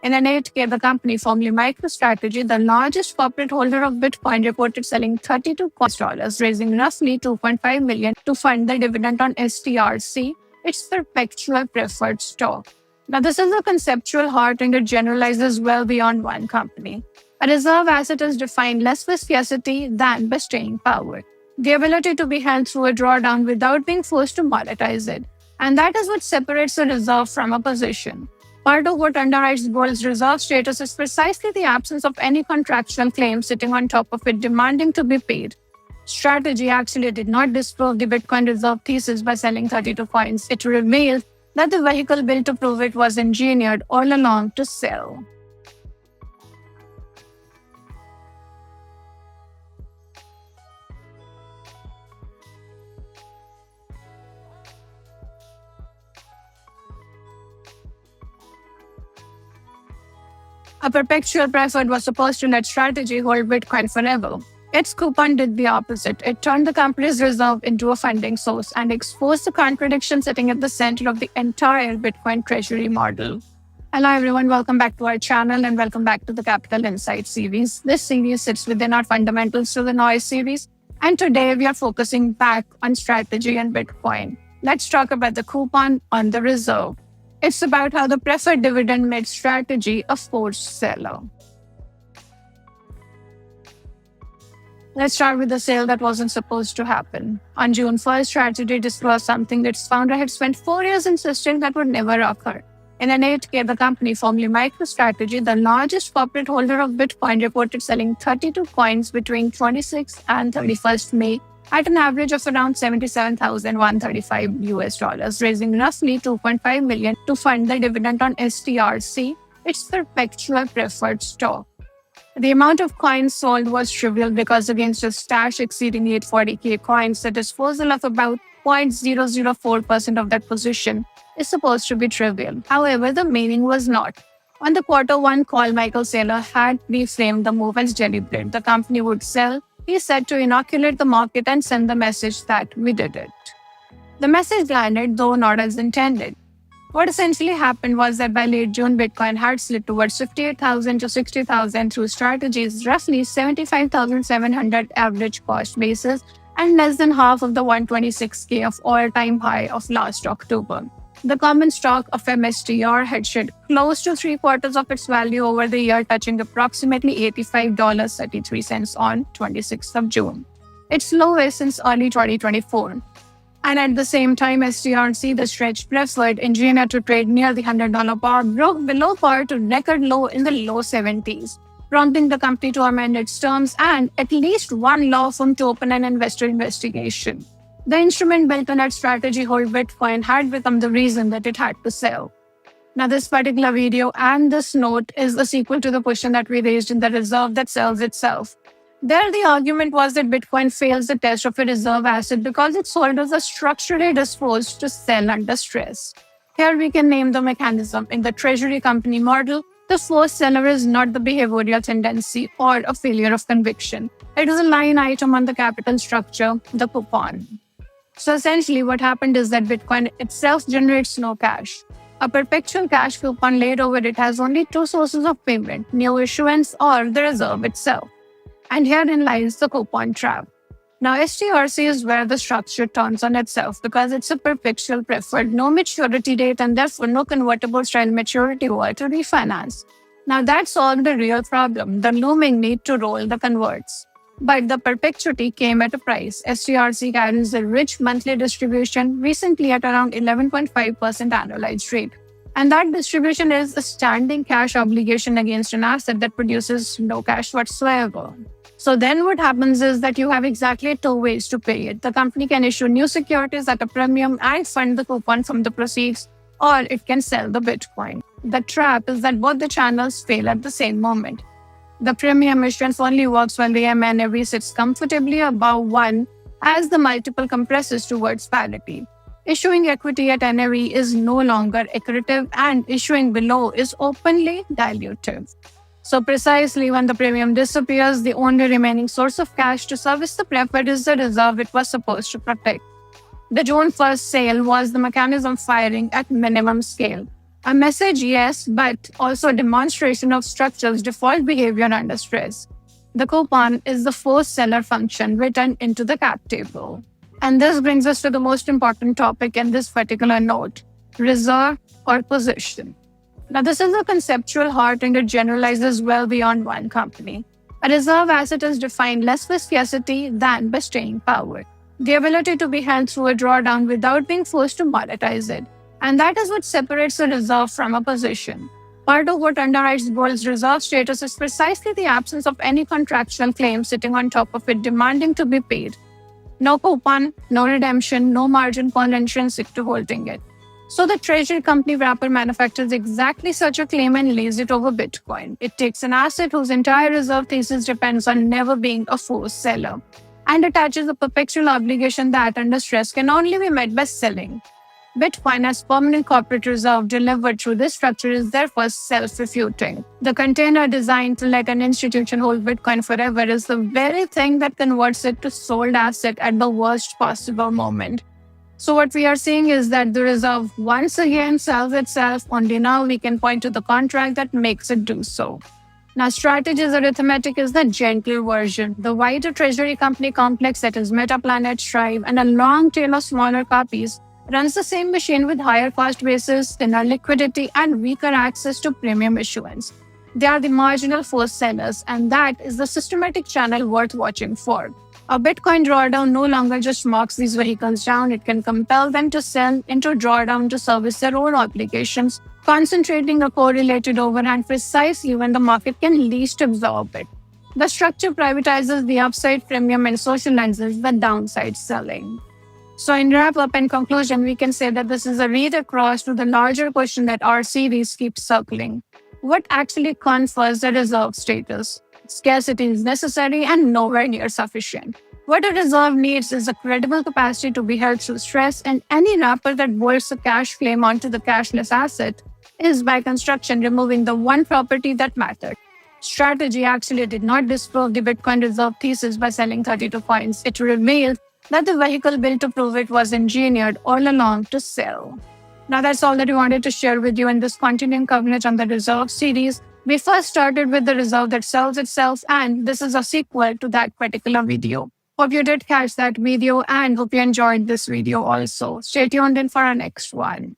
In an 8K, the company, formerly MicroStrategy, the largest corporate holder of Bitcoin, reported selling $32, raising roughly $2.5 million to fund the dividend on STRC, its perpetual preferred stock. Now, this is a conceptual heart and it generalizes well beyond one company. A reserve asset is defined less by scarcity than by staying power, the ability to be held through a drawdown without being forced to monetize it. And that is what separates a reserve from a position. Part of what underwrites gold's reserve status is precisely the absence of any contractual claim sitting on top of it demanding to be paid. Strategy actually did not disprove the Bitcoin reserve thesis by selling 32 coins. It revealed that the vehicle built to prove it was engineered all along to sell. A perpetual preferred was supposed to let Strategy hold Bitcoin forever. Its coupon did the opposite. It turned the company's reserve into a funding source and exposed the contradiction sitting at the center of the entire Bitcoin-treasury model. Hello everyone, welcome back to our channel and welcome back to the Capital Insight series. This series sits within our Fundamentals to the Noise series, and today we are focusing back on Strategy and Bitcoin. Let's talk about the coupon on the reserve. It's about how the preferred dividend made Strategy a forced seller. Let's start with the sale that wasn't supposed to happen. On June 1st, Strategy disclosed something its founder had spent 4 years insisting that would never occur. In an 8K, the company, formerly MicroStrategy, the largest corporate holder of Bitcoin, reported selling 32 coins between 26th and 31st May at an average of around $77,135, raising roughly $2.5 million to fund the dividend on STRC, its perpetual preferred stock. The amount of coins sold was trivial because against a stash exceeding 840k coins, the disposal of about 0.004% of that position is supposed to be trivial. However, the meaning was not. On the Q1 call, Michael Saylor had reframed the move as deliberate. The company would sell, he said, to inoculate the market and send the message that we did it. The message landed, though not as intended. What essentially happened was that by late June, Bitcoin had slid towards 58,000 to 60,000 through Strategy's roughly 75,700 average cost basis and less than half of the 126k of all-time high of last October. The common stock of MSTR had shed close to 3/4 of its value over the year, touching approximately $85.33 on 26th of June, its lowest since early 2024. And at the same time, STRC, the stretch preferred, engineered to trade near the $100 bar, broke below par to record low in the low 70s, prompting the company to amend its terms and at least one law firm to open an investor investigation. The instrument built on that Strategy hold Bitcoin had become the reason that it had to sell. Now, this particular video and this note is the sequel to the question that we raised in the reserve that sells itself. There, the argument was that Bitcoin fails the test of a reserve asset because its holders are structurally disposed to sell under stress. Here we can name the mechanism. In the treasury-company model, the forced seller is not the behavioural tendency or a failure of conviction. It is a line item on the capital structure, the coupon. So essentially what happened is that Bitcoin itself generates no cash. A perpetual cash coupon laid over it has only two sources of payment, new issuance or the reserve itself. And herein lies the coupon trap. Now, STRC is where the structure turns on itself because it's a perpetual preferred, no maturity date and therefore no convertible style maturity wall to refinance. Now, that solved the real problem, the looming need to roll the converts. But the perpetuity came at a price. STRC carries a rich monthly distribution, recently at around 11.5% annualized rate. And that distribution is a standing cash obligation against an asset that produces no cash whatsoever. So then what happens is that you have exactly 2 ways to pay it. The company can issue new securities at a premium and fund the coupon from the proceeds, or it can sell the Bitcoin. The trap is that both the channels fail at the same moment. The premium issuance only works when the mNAV sits comfortably above 1 as the multiple compresses towards parity. Issuing equity at NAV is no longer accretive and issuing below is openly dilutive. So precisely when the premium disappears, the only remaining source of cash to service the preferred is the reserve it was supposed to protect. The June 1st sale was the mechanism firing at minimum scale. A message, yes, but also a demonstration of structure's default behavior under stress. The coupon is the forced seller function written into the cap table. And this brings us to the most important topic in this particular note: reserve or position. Now, this is a conceptual heart and it generalizes well beyond one company. A reserve asset is defined less by scarcity than by staying power, the ability to be held through a drawdown without being forced to monetize it. And that is what separates a reserve from a position. Part of what underwrites gold's reserve status is precisely the absence of any contractual claim sitting on top of it demanding to be paid. No coupon, no redemption, no margin call intrinsic to holding it. So the treasury company wrapper manufactures exactly such a claim and lays it over Bitcoin. It takes an asset whose entire reserve thesis depends on never being a forced seller and attaches a perpetual obligation that under stress can only be met by selling. Bitcoin as permanent corporate reserve delivered through this structure is therefore self-refuting. The container designed to let an institution hold Bitcoin forever is the very thing that converts it to sold asset at the worst possible moment. So what we are seeing is that the reserve once again sells itself, only now we can point to the contract that makes it do so. Now, Strategy's arithmetic is the gentle version. The wider treasury company complex that is Metaplanet, Strive, and a long tail of smaller copies runs the same machine with higher cost basis, thinner liquidity, and weaker access to premium issuance. They are the marginal forced sellers, and that is the systematic channel worth watching for. A Bitcoin drawdown no longer just marks these vehicles down, it can compel them to sell into drawdown to service their own obligations, concentrating a correlated overhang precisely when the market can least absorb it. The structure privatizes the upside premium and socializes the downside selling. So in wrap up and conclusion, we can say that this is a read across to the larger question that our series keeps circling. What actually confers the reserve status? Scarcity is necessary and nowhere near sufficient. What a reserve needs is a credible capacity to be held through stress, and any wrapper that bolts a cash claim onto the cashless asset is by construction removing the one property that mattered. Strategy actually did not disprove the Bitcoin reserve thesis by selling 32 coins. It revealed that the vehicle built to prove it was engineered all along to sell. Now that's all that we wanted to share with you in this continuing coverage on the reserve series. We first started with the reserve that sells itself, and this is a sequel to that particular video. Hope you did catch that video and hope you enjoyed this video also. Stay tuned in for our next one.